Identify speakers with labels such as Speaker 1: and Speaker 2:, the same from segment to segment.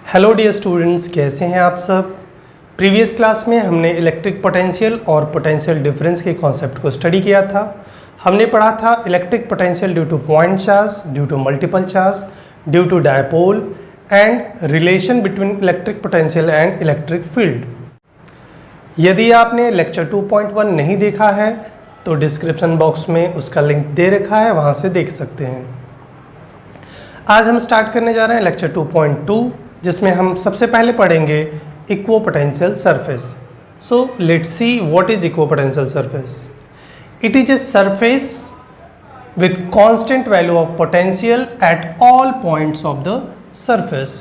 Speaker 1: Hello dear students, कैसे हैं आप सब। प्रीवियस क्लास में हमने इलेक्ट्रिक पोटेंशियल और पोटेंशियल डिफरेंस के कॉन्सेप्ट को स्टडी किया था। हमने पढ़ा था electric potential due to point charge, due to multiple charge, due to dipole and relation between electric potential and electric field. यदि आपने लेक्चर 2.1 नहीं देखा है तो डिस्क्रिप्शन बॉक्स में उसका लिंक दे रखा है, वहाँ से देख सकते हैं। आज हम स्टार्ट करने जा रहे हैं लेक्चर 2.2, जिसमें हम सबसे पहले पढ़ेंगे equipotential surface. So let's see what is equipotential surface. It is a surface with constant value of potential at all points of the surface.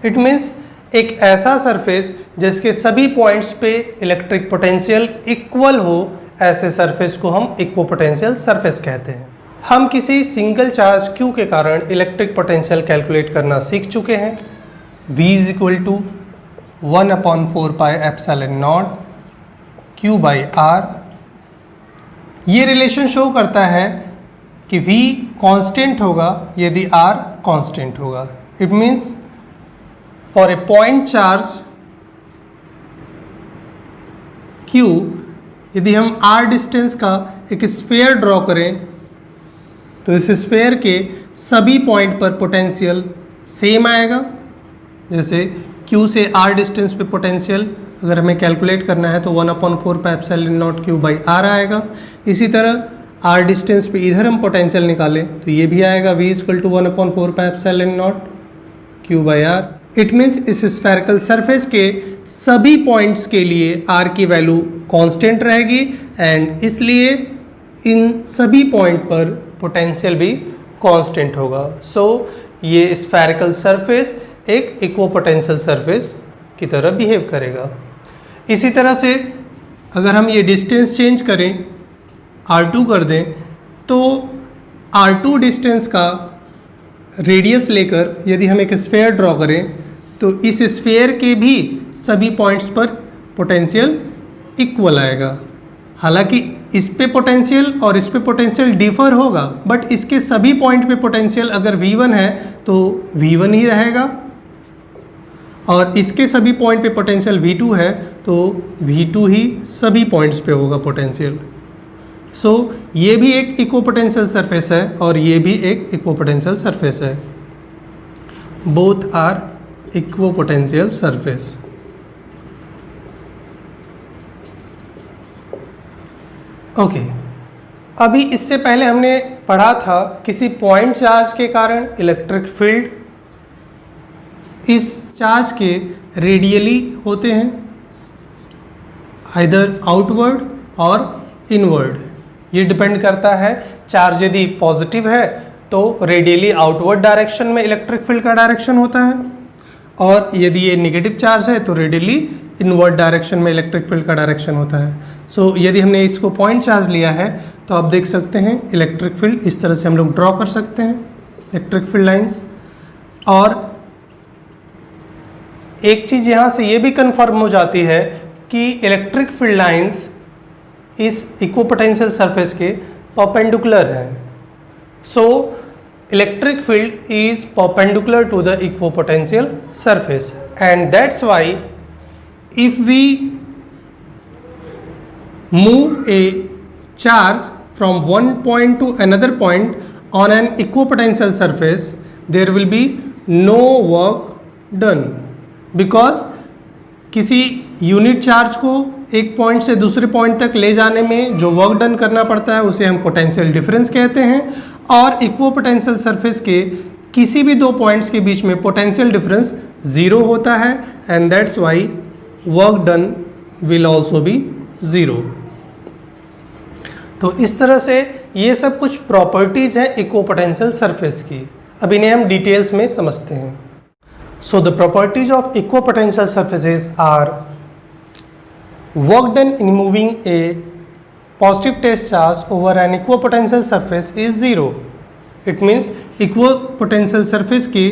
Speaker 1: It means एक ऐसा सरफेस जिसके सभी पॉइंट्स पे इलेक्ट्रिक पोटेंशियल इक्वल हो, ऐसे surface को हम इक्वोपोटेंशियल surface कहते हैं। हम किसी सिंगल चार्ज Q के कारण इलेक्ट्रिक पोटेंशियल कैलकुलेट करना सीख चुके हैं। V is equal to 1/4 pi epsilon naught Q by R। ये रिलेशन शो करता है कि V कांस्टेंट होगा यदि R कांस्टेंट होगा। It means for a point charge Q, यदि हम R डिस्टेंस का एक स्फीयर ड्रॉ करें तो इस स्फीयर के सभी पॉइंट पर पोटेंशियल सेम आएगा। जैसे Q से R डिस्टेंस पे पोटेंशियल अगर हमें कैलकुलेट करना है तो 1/4 pi epsilon naught Q by R आएगा। इसी तरह R डिस्टेंस पे इधर हम पोटेंशियल निकालें तो ये भी आएगा V equal to 1/4 pi epsilon naught Q by R। It means इस स्फेरिकल सरफेस के सभी पॉइंट्स के लिए R की वैल्यू कांस्टेंट रहेगी एंड इसलिए इन सभी पॉइंट पर पोटेंशियल भी कांस्टेंट होगा। सो ये स्फेरिकल सरफेस एक इक्वोपोटेंशियल सरफेस की तरह बिहेव करेगा। इसी तरह से अगर हम ये डिस्टेंस चेंज करें, R2 कर दें, तो R2 डिस्टेंस का रेडियस लेकर यदि हम एक स्फीयर ड्रॉ करें तो इस स्फीयर के भी सभी पॉइंट्स पर पोटेंशियल इक्वल आएगा। हालांकि इस पे पोटेंशियल और इस पे पोटेंशियल डिफर होगा, बट इसके सभी पॉइंट पे पोटेंशियल अगर V1 है तो V1 ही रहेगा और इसके सभी पॉइंट पे पोटेंशियल V2 है तो V2 ही सभी पॉइंट्स पे होगा पोटेंशियल। सो ये भी एक इक्वोपोटेंशियल सरफेस है और ये भी एक इक्वोपोटेंशियल सरफेस है। Both are equipotential surface. Okay, अभी इससे पहले हमने पढ़ा था किसी पॉइंट चार्ज के कारण इलेक्ट्रिक फील्ड इस चार्ज के रेडियली होते हैं, आइदर आउटवर्ड और इनवर्ड। ये डिपेंड करता है, चार्ज यदि पॉजिटिव है तो रेडियली आउटवर्ड डायरेक्शन में इलेक्ट्रिक फील्ड का डायरेक्शन होता है और यदि ये नेगेटिव चार्ज है तो रेडियली इनवर्ड डायरेक्शन में इलेक्ट्रिक फील्ड का डायरेक्शन होता है। सो यदि हमने इसको पॉइंट चार्ज लिया है तो आप देख सकते हैं इलेक्ट्रिक फील्ड इस तरह से हम लोग ड्रॉ कर सकते हैं, इलेक्ट्रिक फील्ड लाइंस। और एक चीज़ यहाँ से ये भी कंफर्म हो जाती है कि इलेक्ट्रिक फील्ड लाइंस इस इक्वोपोटेंशियल सरफेस के परपेंडिकुलर हैं। So electric field is perpendicular to the equipotential surface and that's why if we move a charge from one point to another point on an equipotential surface there will be no work done, because किसी unit charge को एक point से दूसरे point तक ले जाने में जो वर्क डन करना पड़ता है उसे हम पोटेंशियल डिफरेंस कहते हैं और इक्वोपोटेंशियल सरफेस के किसी भी दो पॉइंट्स के बीच में पोटेंशियल डिफरेंस 0 होता है and that's why work done will also be 0। तो इस तरह से ये सब कुछ प्रॉपर्टीज हैं इक्वोपोटेंशियल सरफेस की। अब इन्हें हम डिटेल्स में समझते हैं। So the properties of equipotential surfaces are work done in moving a positive test charge over an equipotential surface is 0. It means equipotential surface के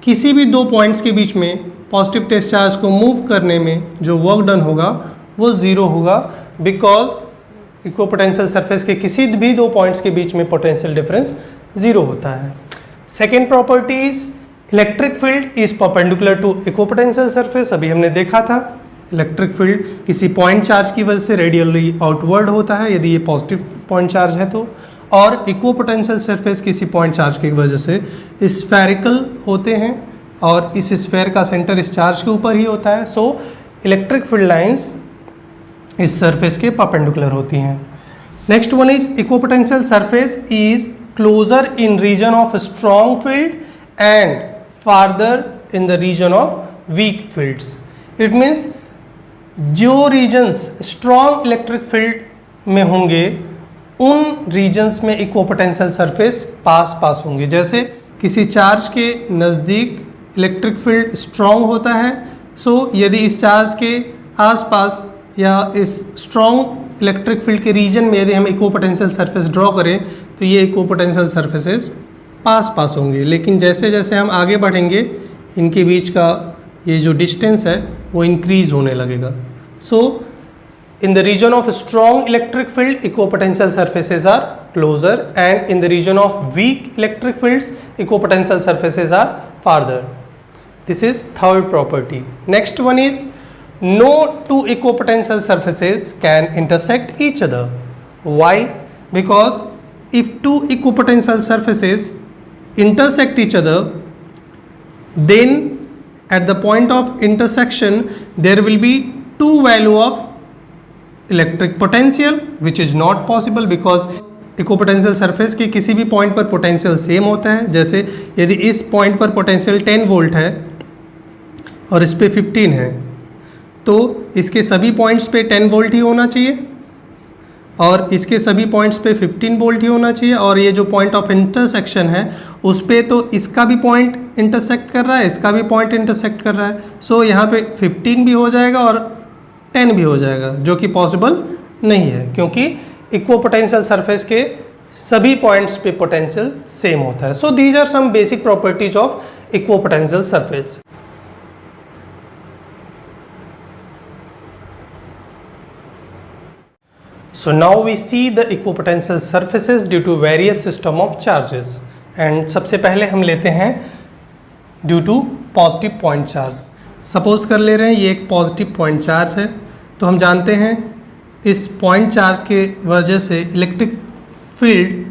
Speaker 1: किसी भी दो पॉइंट्स के बीच में पॉजिटिव टेस्ट चार्ज को मूव करने में जो वर्क डन होगा वो 0 होगा, बिकॉज इक्वोपोटेंशियल सरफेस के किसी भी दो पॉइंट्स के बीच में पोटेंशियल डिफरेंस 0 होता है। Second property is electric field is perpendicular to equipotential surface. अभी हमने देखा था इलेक्ट्रिक फील्ड किसी पॉइंट चार्ज की वजह से रेडियली आउटवर्ड होता है यदि ये पॉजिटिव पॉइंट चार्ज है तो, और इक्विपोटेंशियल सरफेस किसी पॉइंट चार्ज की वजह से स्फेरिकल होते हैं और इस स्फेयर का सेंटर इस चार्ज के ऊपर ही होता है। सो इलेक्ट्रिक फील्ड लाइंस इस सरफेस के परपेंडिकुलर होती हैं। Next one is equipotential surface is closer in region of strong field and farther in the region of weak fields. It means जो रीजन्स स्ट्रॉन्ग इलेक्ट्रिक फील्ड में होंगे उन regions में equipotential surface पास होंगे। जैसे किसी चार्ज के नज़दीक इलेक्ट्रिक फील्ड स्ट्रॉन्ग होता है, सो यदि इस चार्ज के आसपास या इस स्ट्रॉन्ग इलेक्ट्रिक फील्ड के रीजन में यदि हम इक्विपोटेंशियल सरफेस ड्रॉ करें तो ये इक्विपोटेंशियल सरफेसेस पास होंगे। लेकिन जैसे जैसे हम आगे बढ़ेंगे इनके बीच का ये जो डिस्टेंस है वो इंक्रीज होने लगेगा। सो in the region of strong electric field equipotential surfaces are closer and in the region of weak electric fields equipotential surfaces are farther. This is third property. Next one is no two equipotential surfaces can intersect each other. Why? Because if two equipotential surfaces intersect each other, then at the point of intersection there will be two value of electric potential which is not possible because equipotential surface के किसी भी point पर potential same होता है। जैसे यदि इस point पर पोटेंशियल 10 वोल्ट है और इस पे 15 है तो इसके सभी पॉइंट्स पे 10 वोल्ट ही होना चाहिए और इसके सभी पॉइंट्स पे 15 वोल्ट ही होना चाहिए, और ये जो पॉइंट ऑफ इंटरसेक्शन है उस पे तो इसका भी पॉइंट इंटरसेक्ट कर रहा है, इसका भी पॉइंट इंटरसेक्ट कर रहा है। सो यहाँ पे 15 भी हो जाएगा और 10 भी हो जाएगा, जो कि पॉसिबल नहीं है क्योंकि इक्विपोटेंशियल सरफेस के सभी पॉइंट्स पे पोटेंशियल सेम होता है। So these are some basic properties of equipotential surface. So now we see the equipotential surfaces due to various system of charges and सबसे पहले हम लेते हैं due to positive point charge. Suppose कर ले रहे हैं ये एक पॉजिटिव पॉइंट चार्ज है, तो हम जानते हैं इस पॉइंट चार्ज के वजह से electric field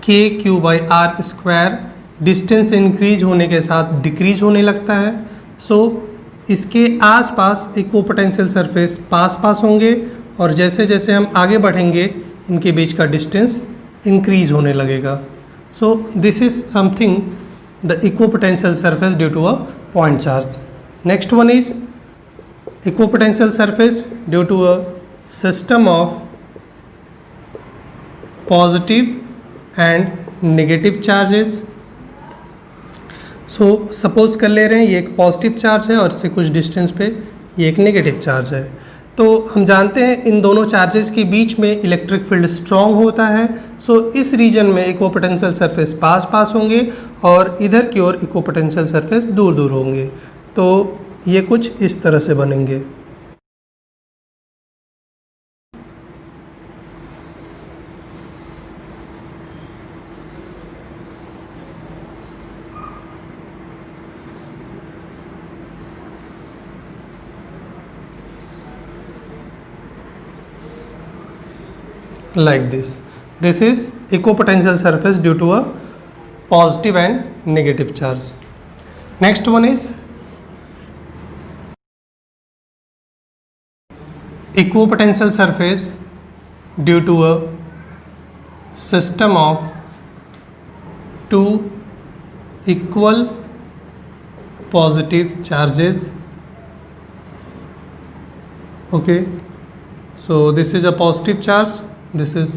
Speaker 1: KQ/R² distance increase होने के साथ डिक्रीज होने लगता है। सो इसके आसपास इक्विपोटेंशियल सरफेस पास होंगे और जैसे जैसे हम आगे बढ़ेंगे इनके बीच का डिस्टेंस इंक्रीज होने लगेगा। So this is something the equipotential surface due to a point charge. Next one is equipotential surface due to a system of positive and negative charges. So suppose कर ले रहे हैं ये एक पॉजिटिव चार्ज है और इससे कुछ डिस्टेंस पे ये एक नेगेटिव चार्ज है। तो हम जानते हैं इन दोनों चार्जेस के बीच में इलेक्ट्रिक फील्ड स्ट्रॉन्ग होता है। सो इस रीजन में इक्विपोटेंशियल सरफेस पास होंगे और इधर की ओर इक्विपोटेंशियल सरफेस दूर होंगे। तो ये कुछ इस तरह से बनेंगे। Like this. This is equipotential surface due to a positive and negative charge. Next one is equipotential surface due to a system of two equal positive charges. Okay, so this is a positive charge, this is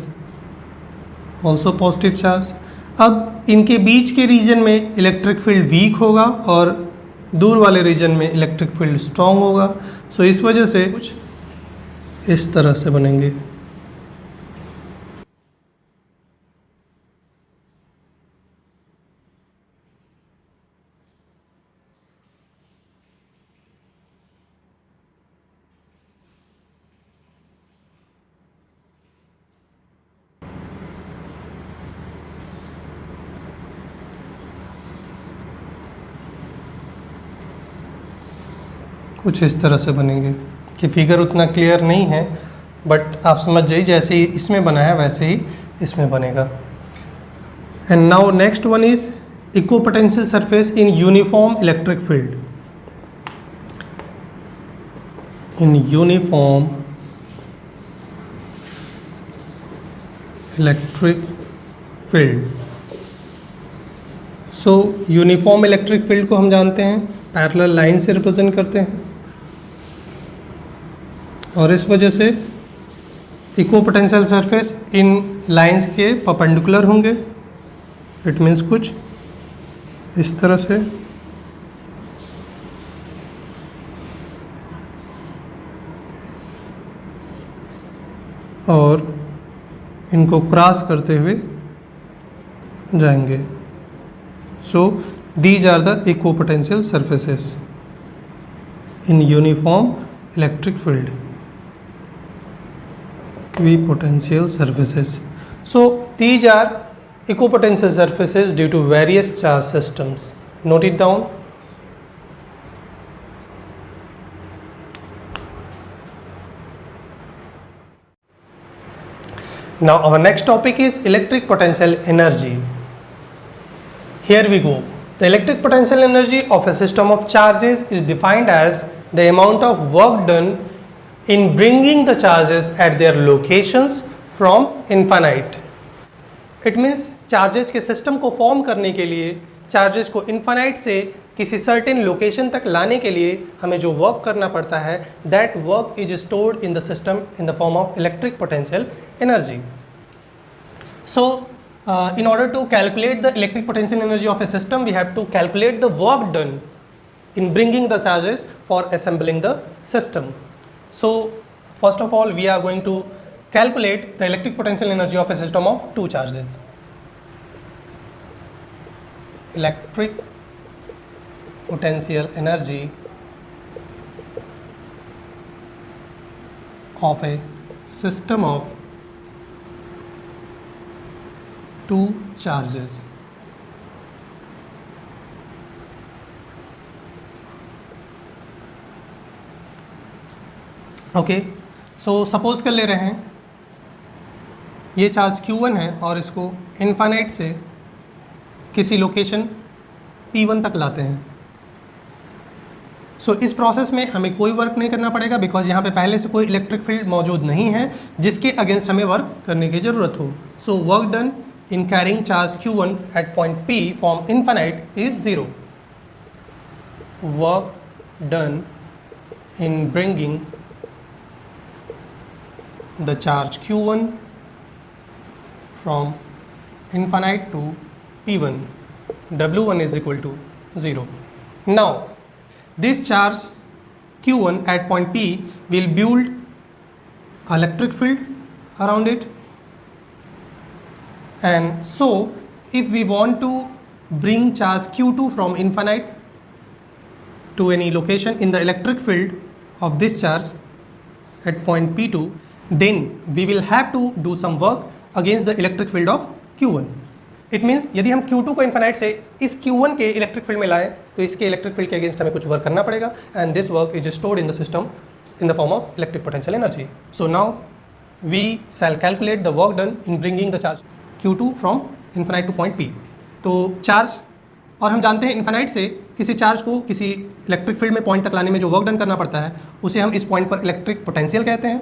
Speaker 1: also positive charge. अब इनके बीच के reason में electric field weak होगा और दूर वाले reason में electric field strong होगा। सो इस वजह से कुछ इस तरह से बनेंगे। कुछ इस तरह से बनेंगे कि फिगर उतना क्लियर नहीं है, बट आप समझ जाइए जैसे ही इसमें बना है वैसे ही इसमें बनेगा। And now next one is equipotential surface in uniform electric field. In uniform electric field. So uniform electric field को हम जानते हैं पैरेलल लाइन से रिप्रेजेंट करते हैं, और इस वजह से इक्विपोटेंशियल सरफेस इन लाइंस के परपेंडिकुलर होंगे। इट मीन्स कुछ इस तरह से, और इनको क्रॉस करते हुए जाएंगे। So these are the equipotential surfaces in uniform electric field. Equipotential surfaces. So these are equipotential surfaces due to various charge systems. Note it down. Now our next topic is electric potential energy. Here we go. The electric potential energy of a system of charges is defined as the amount of work done in bringing the charges at their locations from infinite. It means charges के system को form करने के लिए, charges को infinite से किसी certain location तक लाने के लिए हमें जो वर्क करना पड़ता है, that work is stored in the system in the form of electric potential energy. So in order to calculate the electric potential energy of a system, we have to calculate the work done in bringing the charges for assembling the system. So first of all, we are going to calculate the electric potential energy of a system of two charges. Electric potential energy of a system of two charges. Okay, so suppose कर ले रहे हैं ये charge Q1 है और इसको infinite से किसी लोकेशन P1 तक लाते हैं. सो इस प्रोसेस में हमें कोई वर्क नहीं करना पड़ेगा, बिकॉज यहाँ पे पहले से कोई इलेक्ट्रिक फील्ड मौजूद नहीं है जिसके अगेंस्ट हमें वर्क करने की ज़रूरत हो. सो work done in carrying charge Q1 at point P from infinite is 0. Work done in bringing the charge Q1 from infinite to P1, W1 is equal to 0. Now this charge Q1 at point P will build electric field around it. And so if we want to bring charge Q2 from infinite to any location in the electric field of this charge at point P2, then we will have to do some work against the electric field of Q1. It means यदि हम Q2 को infinite से इस Q1 के electric field में लाएं तो इसके इलेक्ट्रिक फील्ड के अगेंस्ट हमें कुछ वर्क करना पड़ेगा, and this work is stored in the system in the form of electric potential energy. So now we shall calculate the work done in bringing the charge Q2 from infinite to point P. तो charge, और हम जानते हैं infinite से किसी charge को किसी electric field में पॉइंट तक लाने में जो वर्क डन करना पड़ता है उसे हम इस पॉइंट पर इलेक्ट्रिक पोटेंशियल कहते हैं.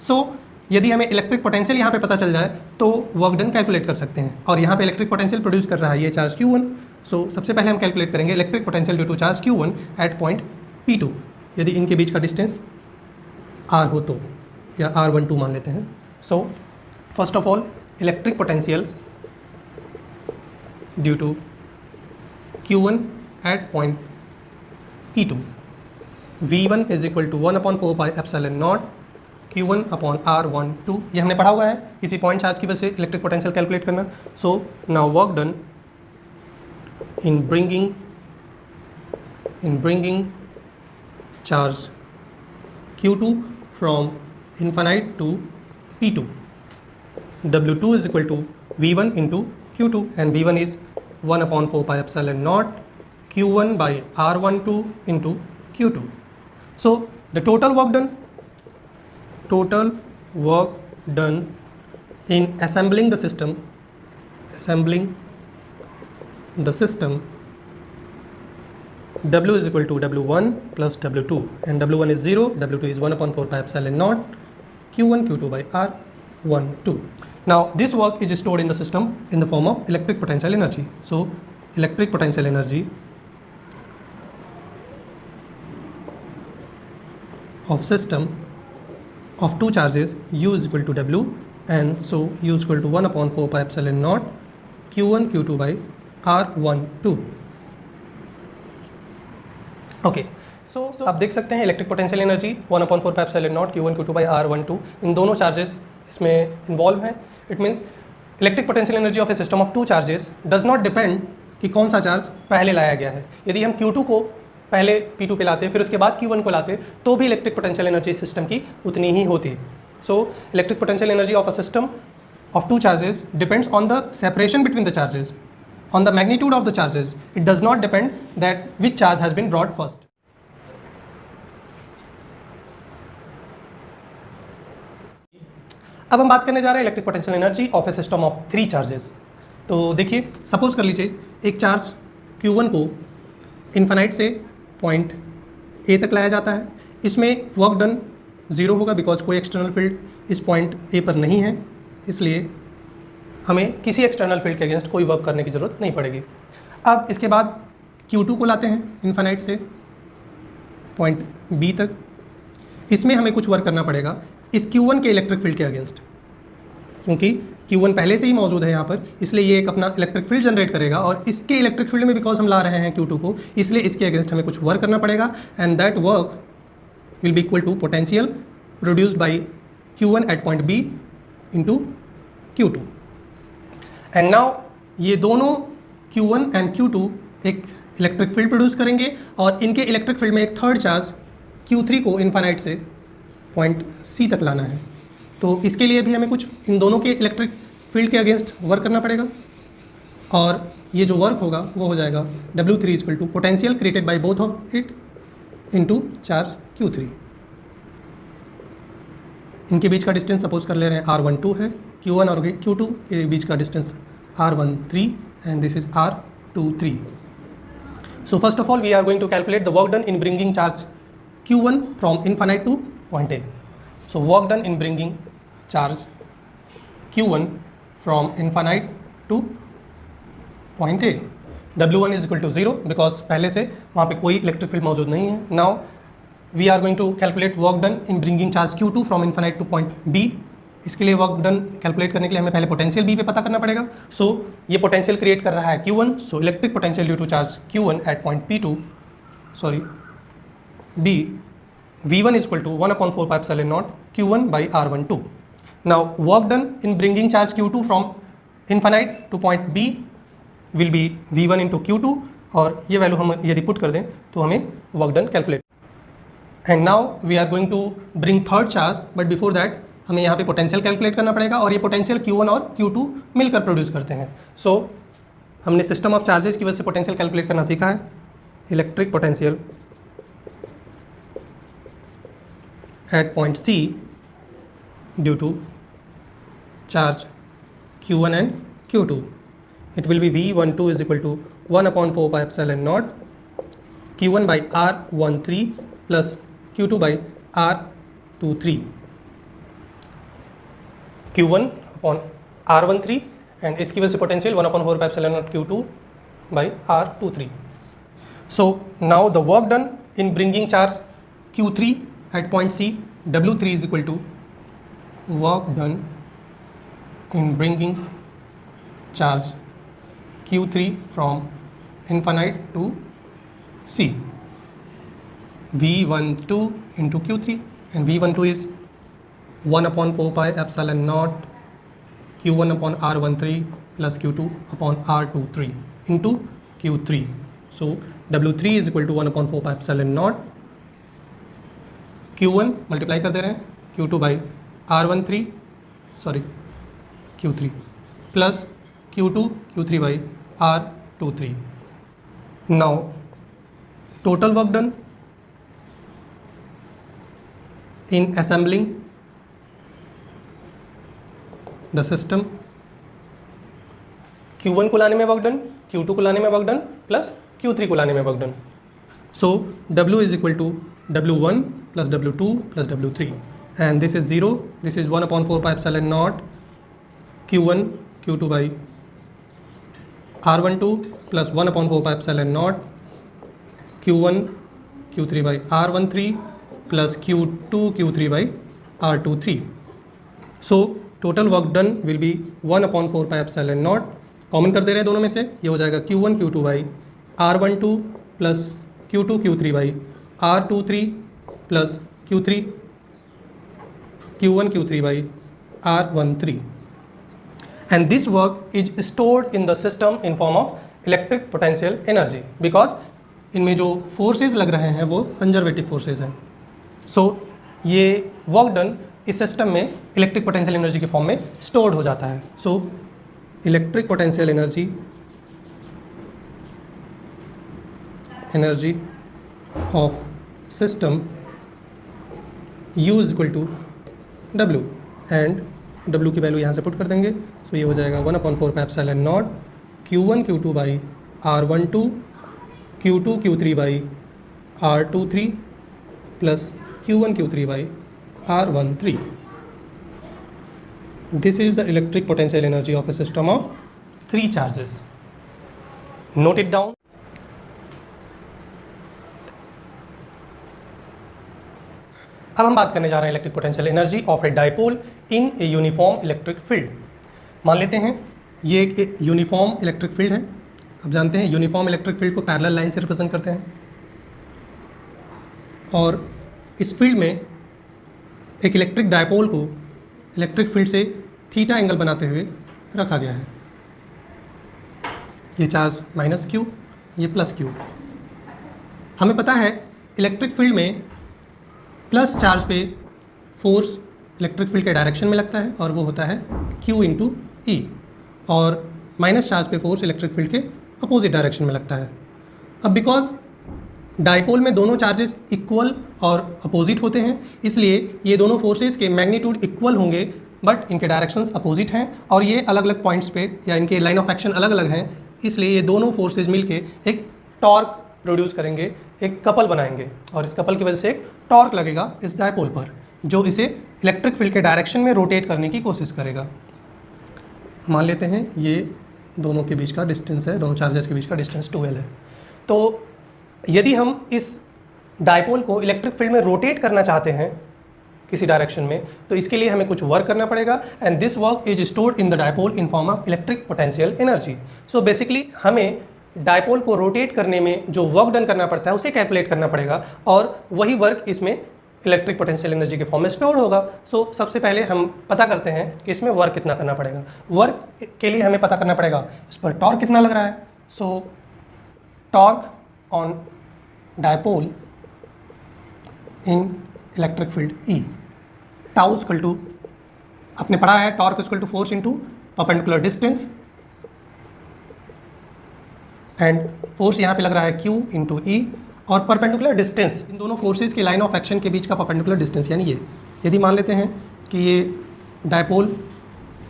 Speaker 1: सो यदि हमें इलेक्ट्रिक पोटेंशियल यहाँ पे पता चल जाए तो वर्क डन कैलकुलेट कर सकते हैं, और यहाँ पे इलेक्ट्रिक पोटेंशियल प्रोड्यूस कर रहा है ये चार्ज Q1. सो सबसे पहले हम कैलकुलेट करेंगे electric potential due to charge Q1 at point P2 यदि इनके बीच का डिस्टेंस R हो तो, या R12 मान लेते हैं. सो first of all electric potential due to Q1 at point P2, V1 is equal to 1 upon 4 pi epsilon naught Q1 upon R12. ये हमने पढ़ा हुआ है किसी पॉइंट चार्ज की वजह से इलेक्ट्रिक पोटेंशियल कैलकुलेट करना. सो now work done in bringing charge Q2 from infinite to P2, W2 is equal to V1 into Q2, and V1 is 1 upon 4 pi epsilon naught Q1 by R12 into Q2. So the total work done in assembling the system W is equal to W1 plus W2, and W1 is 0, W2 is 1 upon 4 pi epsilon naught Q1 Q2 by R12. Now this work is stored in the system in the form of electric potential energy. So electric potential energy of system of two charges U is equal to W, and so U is equal to 1 upon 4 pi epsilon naught Q1 Q2 by R12. Okay, so आप देख सकते हैं electric potential energy 1 upon 4 pi epsilon naught Q1 Q2 by R12, इन दोनों charges इसमें involve हैं. It means electric potential energy of a system of two charges does not depend कि कौन सा चार्ज पहले लाया गया है. यदि हम Q2 को पहले P2 पे लाते फिर उसके बाद Q1 को लाते तो भी इलेक्ट्रिक पोटेंशियल एनर्जी सिस्टम की उतनी ही होती है. So electric potential energy of a system of two charges depends on the separation between the charges, on the magnitude of the charges. It does not depend that which charge has been brought first. अब हम बात करने जा रहे हैं electric potential energy of a system of three charges. तो देखिए, suppose कर लीजिए एक चार्ज Q1 को इन्फानाइट से पॉइंट A तक लाया जाता है. इसमें वर्क डन 0 होगा बिकॉज कोई एक्सटर्नल फील्ड इस पॉइंट A पर नहीं है, इसलिए हमें किसी एक्सटर्नल फील्ड के अगेंस्ट कोई वर्क करने की ज़रूरत नहीं पड़ेगी. अब इसके बाद Q2 को लाते हैं इन्फानाइट से पॉइंट B तक. इसमें हमें कुछ वर्क करना पड़ेगा इस Q1 के इलेक्ट्रिक फील्ड के अगेंस्ट, क्योंकि Q1 पहले से ही मौजूद है यहाँ पर, इसलिए ये एक अपना इलेक्ट्रिक फील्ड जनरेट करेगा और इसके इलेक्ट्रिक फील्ड में बिकॉज हम ला रहे हैं Q2 को, इसलिए इसके अगेंस्ट हमें कुछ वर्क करना पड़ेगा. And that work will be equal to potential produced by Q1 at point B into Q2. And now ये दोनों Q1 एंड Q2 एक इलेक्ट्रिक फील्ड प्रोड्यूस करेंगे और इनके इलेक्ट्रिक फील्ड में एक थर्ड चार्ज Q3 को इन्फानाइट से पॉइंट C तक लाना है. तो इसके लिए भी हमें कुछ इन दोनों के इलेक्ट्रिक फील्ड के अगेंस्ट वर्क करना पड़ेगा, और ये जो वर्क होगा वो हो जाएगा W3 equal to potential created by both of it into charge Q3. इनके बीच का डिस्टेंस सपोज कर ले रहे हैं R12 है, Q1 और Q2 के बीच का distance R13 and this is R23. So first of all we are going to calculate the work done in bringing charge Q1 from infinite to point A. So work done in bringing charge Q1 from infinite to point A. W1 is equal to 0 because पहले से वहाँ पे कोई electric field मौजूद नहीं है. Now we are going to calculate work done in bringing charge Q2 from infinite to point B. इसके लिए वर्क डन कैलकुलेट करने के लिए हमें पहले पोटेंशियल B पे पता करना पड़ेगा. सो ये पोटेंशियल क्रिएट कर रहा है Q1, so electric potential due to charge Q1 at point B V1 is equal to 1 upon 4 pi epsilon naught Q1 by R12. Now work done in bringing charge Q2 from infinite to point B will be V1 into Q2, और ये value हम यदि put कर दें तो हमें work done calculate. And now we are going to bring third charge, but before that हमें यहाँ पे पोटेंशियल कैलकुलेट करना पड़ेगा, और ये पोटेंशियल Q1 और Q2 मिलकर प्रोड्यूस करते हैं. सो हमने सिस्टम ऑफ चार्जेस की वजह से पोटेंशियल कैलकुलेट करना सीखा है. Electric potential at point C due to charge Q1 and Q2. It will be V12 is equal to 1 upon 4 pi epsilon naught Q1 by R13 plus Q2 by R23. Q1 upon R13 and इसकी वजह से potential 1 upon 4 pi epsilon naught Q2 by R23. So now the work done in bringing charge Q3 at point C W3 is equal to work done in bringing charge Q3 from infinite to C V12 into Q3, and V12 is 1 upon 4 pi epsilon naught Q1 upon R13 plus Q2 upon R23 into Q3. So W3 is equal to 1 upon 4 pi epsilon naught Q1 multiply कर दे रहे हैं Q2 by Q3 plus Q3 by R23. Now total work done in assembling the system, Q1 को लाने में work done, Q2 को लाने में वर्क डन प्लस Q3 को लाने में work done. So W is equal to W1 plus W2 plus W3, and this is 0, this is 1 upon 4 pi epsilon naught Q1 Q2 by R12 plus 1 upon 4 pi epsilon naught Q1 Q3 by R13 plus Q2 Q3 by R23. So total work done will be 1 upon 4 pi epsilon naught. Common कर दे रहे हैं दोनों में से, ये हो जाएगा Q1 Q2 by R12 plus Q2 Q3 by R23 plus Q1 Q3 by R13. And this work is stored in the system in form of electric potential energy, because इनमें जो फोर्सेस लग रहे हैं वो कंजर्वेटिव फोर्सेस हैं. So ये work done इस system में इलेक्ट्रिक पोटेंशियल एनर्जी के फॉर्म में स्टोर्ड हो जाता है. So electric potential energy of system U is equal to W, and W की वैल्यू यहाँ से पुट कर देंगे. सो ये हो जाएगा 1 upon 4 pi epsilon naught Q1 Q2 by R12 Q2 Q3 by R23 plus Q1 Q3 by R13. This is the electric potential energy of a system of 3 charges. Note it down. अब हम बात करने जा रहे हैं electric potential energy of a dipole in a uniform electric field. मान लेते हैं ये एक यूनिफॉर्म इलेक्ट्रिक फील्ड है. अब जानते हैं यूनिफॉर्म इलेक्ट्रिक फील्ड को पैरेलल लाइन से रिप्रेजेंट करते हैं, और इस फील्ड में एक इलेक्ट्रिक डाइपोल को इलेक्ट्रिक फील्ड से थीटा एंगल बनाते हुए रखा गया है. ये चार्ज माइनस क्यू, ये प्लस क्यू. हमें पता है इलेक्ट्रिक फील्ड में प्लस चार्ज पे फोर्स इलेक्ट्रिक फील्ड के डायरेक्शन में लगता है और वो होता है Q इंटू ई, और माइनस चार्ज पे फोर्स इलेक्ट्रिक फील्ड के अपोजिट डायरेक्शन में लगता है. अब बिकॉज डाइपोल में दोनों चार्जेस इक्वल और अपोजिट होते हैं, इसलिए ये दोनों फोर्सेस के मैग्नीट्यूड इक्वल होंगे, बट इनके डायरेक्शंस अपोजिट हैं और ये अलग अलग पॉइंट्स पे या इनके लाइन ऑफ एक्शन अलग अलग हैं. इसलिए ये दोनों फोर्सेस मिलके एक टॉर्क प्रोड्यूस करेंगे, एक कपल बनाएंगे, और इस कपल की वजह से एक टॉर्क लगेगा इस डाइपोल पर, जो इसे इलेक्ट्रिक फील्ड के डायरेक्शन में रोटेट करने की कोशिश करेगा. मान लेते हैं ये दोनों के बीच का डिस्टेंस है, दोनों चार्जेस के बीच का डिस्टेंस 2L है. तो यदि हम इस डाइपोल को इलेक्ट्रिक फील्ड में रोटेट करना चाहते हैं किसी डायरेक्शन में, तो इसके लिए हमें कुछ वर्क करना पड़ेगा, and this work is stored in the dipole in form of electric potential energy. So basically हमें डाइपोल को रोटेट करने में जो वर्क डन करना पड़ता है उसे कैलकुलेट करना पड़ेगा, और वही वर्क इसमें इलेक्ट्रिक पोटेंशियल एनर्जी के फॉर्म में स्टोर होगा. सो सबसे पहले हम पता करते हैं कि इसमें वर्क कितना करना पड़ेगा. वर्क के लिए हमें पता करना पड़ेगा इस पर टॉर्क कितना लग रहा है. So torque on dipole in electric field E, tau equal to, आपने पढ़ा है torque equal to force into perpendicular distance, and force यहाँ पे लग रहा है Q इंटू E, और परपेंडिकुलर डिस्टेंस इन दोनों फोर्सेस के लाइन ऑफ एक्शन के बीच का परपेंडिकुलर डिस्टेंस, यानी ये. यदि मान लेते हैं कि ये डाइपोल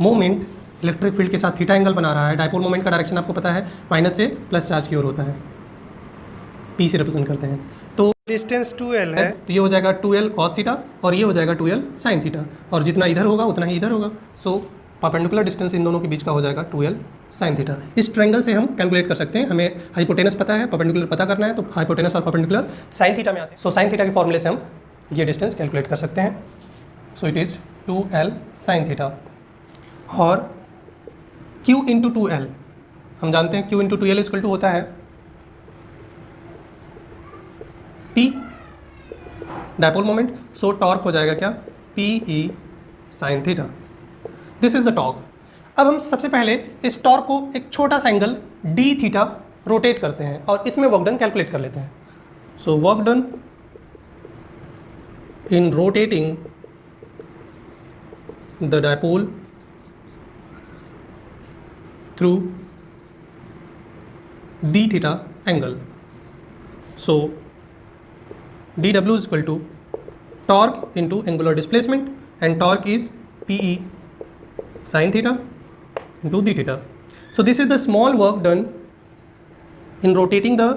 Speaker 1: मोमेंट इलेक्ट्रिक फील्ड के साथ थीटा एंगल बना रहा है, डाइपोल मोमेंट का डायरेक्शन आपको पता है माइनस से प्लस चार्ज की ओर होता है, P से रिप्रेजेंट करते हैं. तो
Speaker 2: डिस्टेंस 2L है,
Speaker 1: तो ये हो जाएगा 2L cos थीटा और ये हो जाएगा 2L sin थीटा, और जितना इधर होगा उतना ही इधर होगा. सो परपेंडिकुलर डिस्टेंस इन दोनों के बीच का हो जाएगा 2L sin थीटा. इस ट्रायंगल से हम कैलकुलेट कर सकते हैं. हमें हाइपोटेनस पता है, परपेंडिकुलर पता करना है, तो हाइपोटेनस और परपेंडिकुलर sin थीटा में आते हैं. सो sin थीटा के फॉर्मूले से हम ये डिस्टेंस कैलकुलेट कर सकते हैं. So it is 2L sin theta, और Q इंटू 2L हम जानते हैं Q into 2L equal to होता है P डाइपोल मोमेंट. सो टॉर्क हो जाएगा क्या, PE sin theta. This is the torque. अब हम सबसे पहले इस टॉर्क को एक छोटा सा एंगल D थीटा रोटेट करते हैं और इसमें वर्क डन कैलकुलेट कर लेते हैं. सो work done in rotating the dipole through D theta angle. So dW is equal to torque into angular displacement, and torque is PE sin theta into d theta. So this is the small work done in rotating the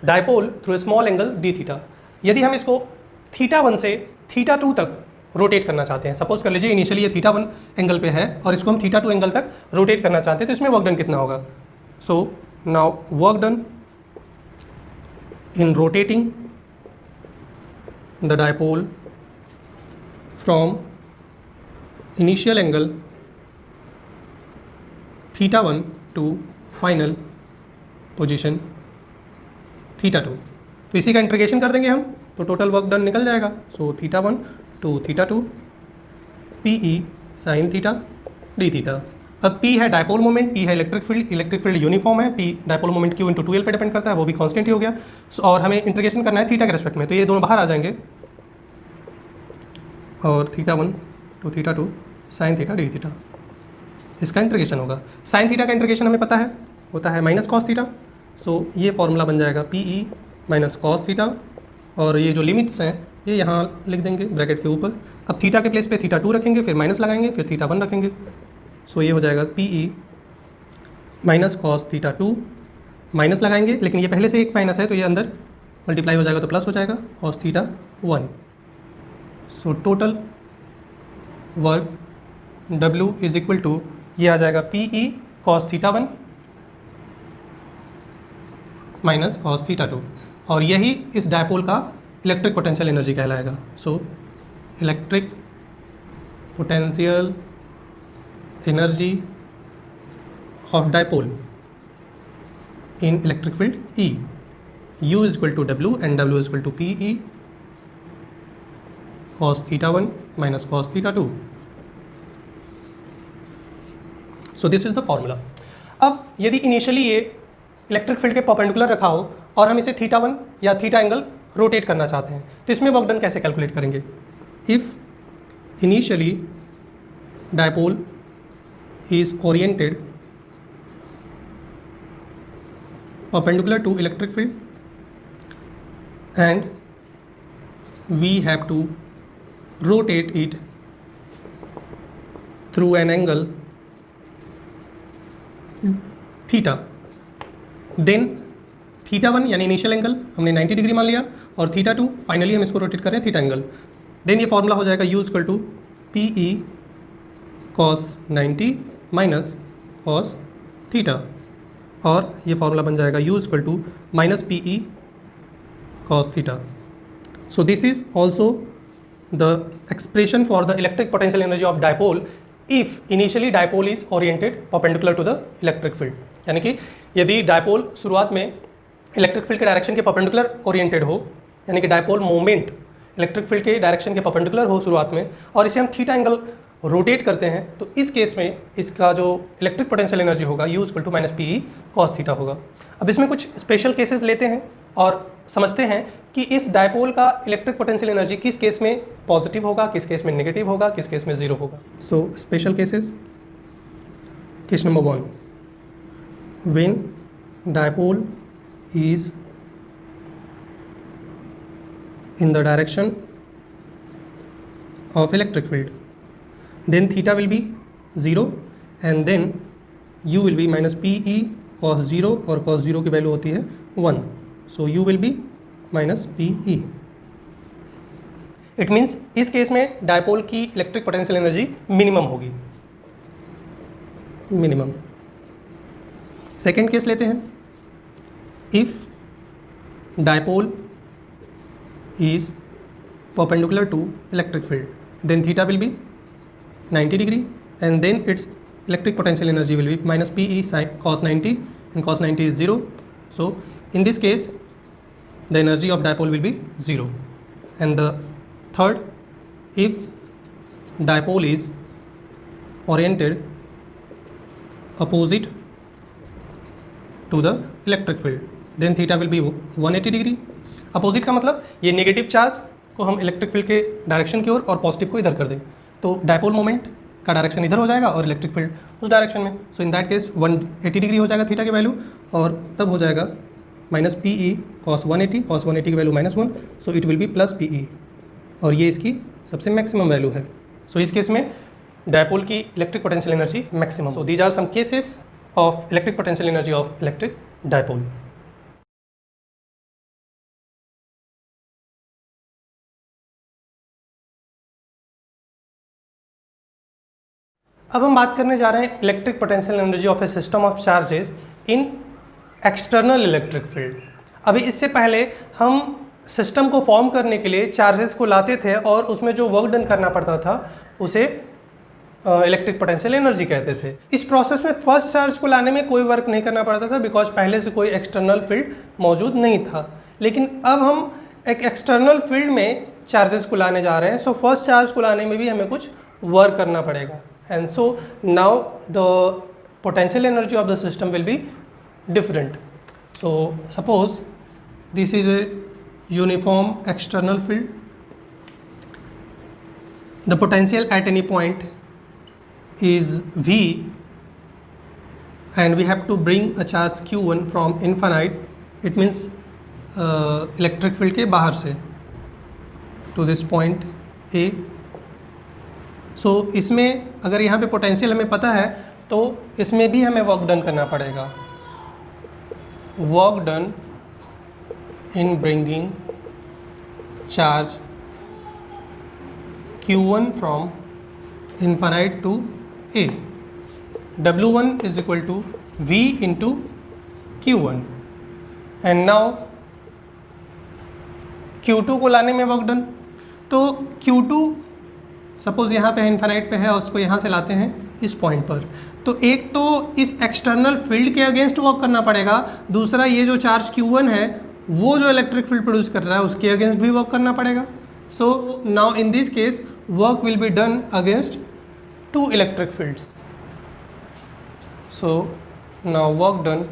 Speaker 1: dipole through a small angle d theta. यदि हम इसको θ1 से θ2 तक rotate करना चाहते हैं, suppose कर लीजिए इनिशियली ये θ1 एंगल पे है और इसको हम θ2 एंगल तक रोटेट करना चाहते हैं, तो इसमें वर्क डन कितना होगा? So now work done in rotating the dipole from initial angle θ1 to final position θ2, तो इसी का इंटीग्रेशन कर देंगे हम, तो टोटल वर्क डन निकल जाएगा. So θ1 to θ2 PE sin theta D theta. अब P है डायपोल मोमेंट, E है इलेक्ट्रिक फील्ड यूनिफॉर्म है, P dipole moment Q into 2L पे डिपेंड करता है, वो भी कांस्टेंट ही हो गया. और हमें इंटीग्रेशन करना है थीटा के रेस्पेक्ट में, तो ये दोनों बाहर आ जाएंगे और θ1 to θ2 sin theta D theta, इसका इंटीग्रेशन होगा. sin थीटा का इंटीग्रेशन हमें पता है, होता है माइनस कॉस थीटा. सो ये फॉर्मूला बन जाएगा PE माइनस कॉस थीटा, और ये जो लिमिट्स हैं ये यहाँ लिख देंगे ब्रैकेट के ऊपर. अब थीटा के प्लेस पे θ2 रखेंगे, फिर माइनस लगाएंगे, फिर θ1 रखेंगे. सो ये हो जाएगा PE माइनस कॉस θ2, माइनस लगाएंगे, लेकिन ये पहले से एक माइनस है तो ये अंदर मल्टीप्लाई हो जाएगा तो प्लस हो जाएगा cos θ1. So total work W is equal to ये आ जाएगा PE कॉस θ1 माइनस कॉस θ2, और यही इस डायपोल का इलेक्ट्रिक पोटेंशियल एनर्जी कहलाएगा. So electric potential energy of dipole in electric field E, U is equal to W and W is equal to PE cos θ1 minus cos θ2. So this is the formula. अब यदि initially ये electric field के perpendicular रखा हो और हम इसे θ1 या थीटा एंगल रोटेट करना चाहते हैं, तो इसमें वर्क डन कैसे कैलकुलेट करेंगे? If initially dipole is oriented perpendicular to electric field and we have to rotate it through an angle theta, then θ1 यानी इनिशियल एंगल हमने 90 डिग्री मान लिया, और θ2 फाइनली हम इसको रोटेट कर रहे हैं थीटा एंगल. देन ये फॉर्मूला हो जाएगा U equal to PE cos 90 minus cos theta, और ये फॉर्मूला बन जाएगा U equal to minus PE cos theta. So this is also the expression for the electric potential energy of dipole if initially dipole is oriented perpendicular to the electric field. यानी कि यदि dipole शुरुआत में electric field के direction के perpendicular oriented हो, यानी कि डायपोल मोमेंट इलेक्ट्रिक फील्ड के डायरेक्शन के परपेंडिकुलर हो शुरुआत में, और इसे हम थीटा एंगल रोटेट करते हैं, तो इस केस में इसका जो इलेक्ट्रिक पोटेंशियल एनर्जी होगा U equal to minus PE cos theta होगा. अब इसमें कुछ स्पेशल केसेस लेते हैं और समझते हैं कि इस डायपोल का इलेक्ट्रिक पोटेंशियल एनर्जी किस केस में पॉजिटिव होगा, किस केस में नेगेटिव होगा, किस केस में जीरो होगा. So special cases. Case number 1, when dipole is in the direction of electric field, then theta will be 0 and then U will be minus PE cos 0, और cos 0 की value होती है 1. So U will be minus PE. It means इस case में dipole की electric potential energy minimum होगी, minimum. Second case लेते हैं. If dipole is perpendicular to electric field, then theta will be 90 degree and then its electric potential energy will be minus PE cos 90 and cos 90 is 0. So in this case the energy of dipole will be 0. And the third, if dipole is oriented opposite to the electric field, then theta will be 180 degree. Opposite का मतलब ये negative charge को हम electric field के direction की ओर और positive को इधर कर दें, तो डायपोल मोमेंट का डायरेक्शन इधर हो जाएगा और इलेक्ट्रिक फील्ड उस डायरेक्शन में. सो इन दैट केस 180 डिग्री हो जाएगा थीटा की वैल्यू, और तब हो जाएगा माइनस PE cos 180 की value -1, so it will B plus PE और ये इसकी सबसे मैक्सिमम वैल्यू है। सो इस केस में डायपोल की electric potential energy maximum. So these are some cases of electric potential energy of electric dipole. अब हम बात करने जा रहे हैं electric potential energy of a system of charges in external electric field. अभी इससे पहले हम सिस्टम को फॉर्म करने के लिए चार्जेस को लाते थे और उसमें जो वर्क डन करना पड़ता था उसे इलेक्ट्रिक पोटेंशियल एनर्जी कहते थे। इस प्रोसेस में फर्स्ट चार्ज को लाने में कोई वर्क नहीं करना पड़ता था बिकॉज पहले से कोई एक्सटर्नल फील्ड मौजूद नहीं था। लेकिन अब हम एक एक्सटर्नल फील्ड में चार्जेस को लाने जा रहे हैं। सो फर्स्ट चार्ज को लाने में भी हमें कुछ वर्क करना पड़ेगा। And so now the potential energy of the system will be different. So suppose this is a uniform external field. The potential at any point is V and we have to bring a charge Q1 from infinite. It means electric field के बाहर से to this point A. सो इसमें अगर यहाँ पे potential हमें पता है तो इसमें भी हमें वर्क डन करना पड़ेगा। Work done in bringing charge Q1 from infinite to A। W1 is equal to V into Q1 and now Q2 को लाने में वर्क डन। तो Q2 सपोज यहाँ पे इन्फानाइट पे है और उसको यहाँ से लाते हैं इस पॉइंट पर, तो एक तो इस एक्सटर्नल फील्ड के अगेंस्ट वर्क करना पड़ेगा, दूसरा ये जो चार्ज Q1 है वो जो इलेक्ट्रिक फील्ड प्रोड्यूस कर रहा है उसके अगेंस्ट भी वर्क करना पड़ेगा। So now in this case work will be done against two electric fields. So now work done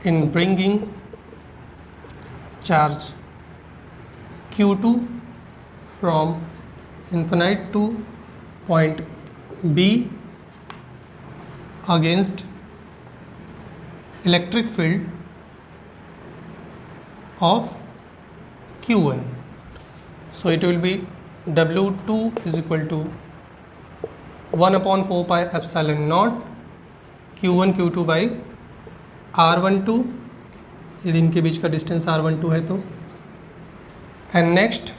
Speaker 1: in bringing charge Q2 from infinite to point B against electric field of Q1. So it will be W2 is equal to 1 upon 4 pi epsilon naught Q1 Q2 by R12, यदि इनके बीच का distance R12 है तो। And next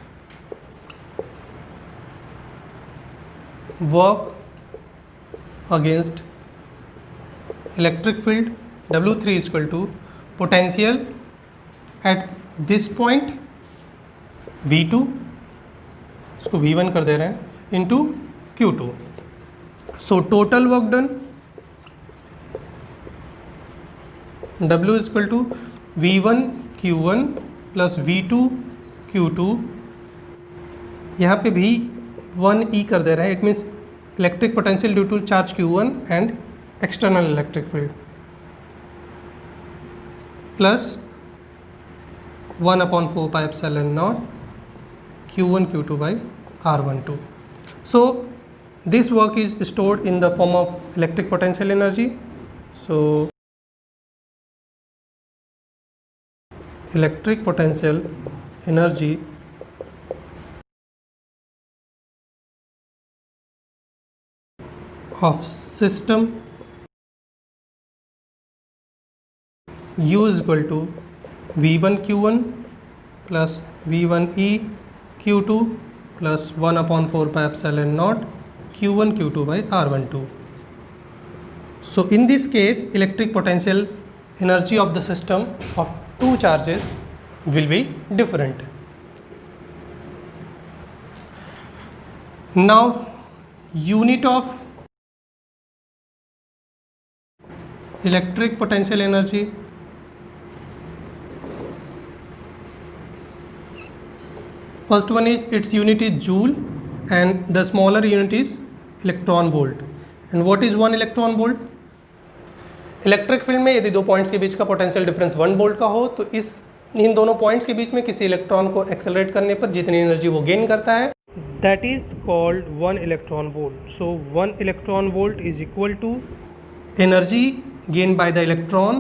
Speaker 1: work against electric field W3 is equal to potential at this point V2, इसको V1 कर दे रहे हैं, into Q2। So total work done W is equal to V1 Q1 plus V2 Q2, यहाँ पे भी 1E कर दे रहे हैं। It means electric potential due to charge Q1 and external electric field plus 1 upon 4 pi epsilon naught Q1 Q2 by R12. So this work is stored in the form of electric potential energy. So electric potential energy of system U is equal to V1 Q1 plus V1E Q2 plus 1 upon 4 pi epsilon naught Q1 Q2 by R12. So in this case electric potential energy of the system of two charges will be different. Now unit of electric potential energy first one is its unit is joule and the smaller unit is electron volt. And what is 1 electron volt? Electric field में यदि दो points के बीच का potential difference 1 volt का हो तो इन दोनों पॉइंट्स के बीच में किसी इलेक्ट्रॉन को एक्सेलरेट करने पर जितनी एनर्जी वो गेन करता है that is called 1 electron volt. So 1 electron volt is equal to energy gained by the electron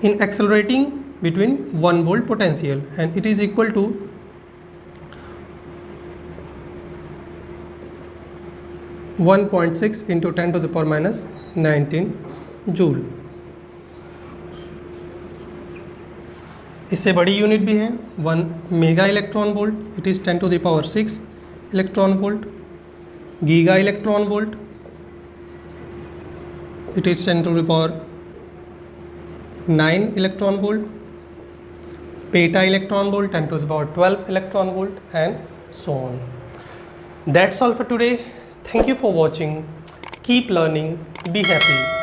Speaker 1: in accelerating between 1 volt potential, and it is equal to 1.6 into 10 to the power minus 19 joule. इससे बड़ी unit भी है 1 mega electron volt, it is 10 to the power 6 electron volt. Giga electron volt, it is 10 to the power 9 electron volt. Peta electron volt 10 to the power 12 electron volt, and so on. That's all for today. Thank you for watching. Keep learning. Be happy.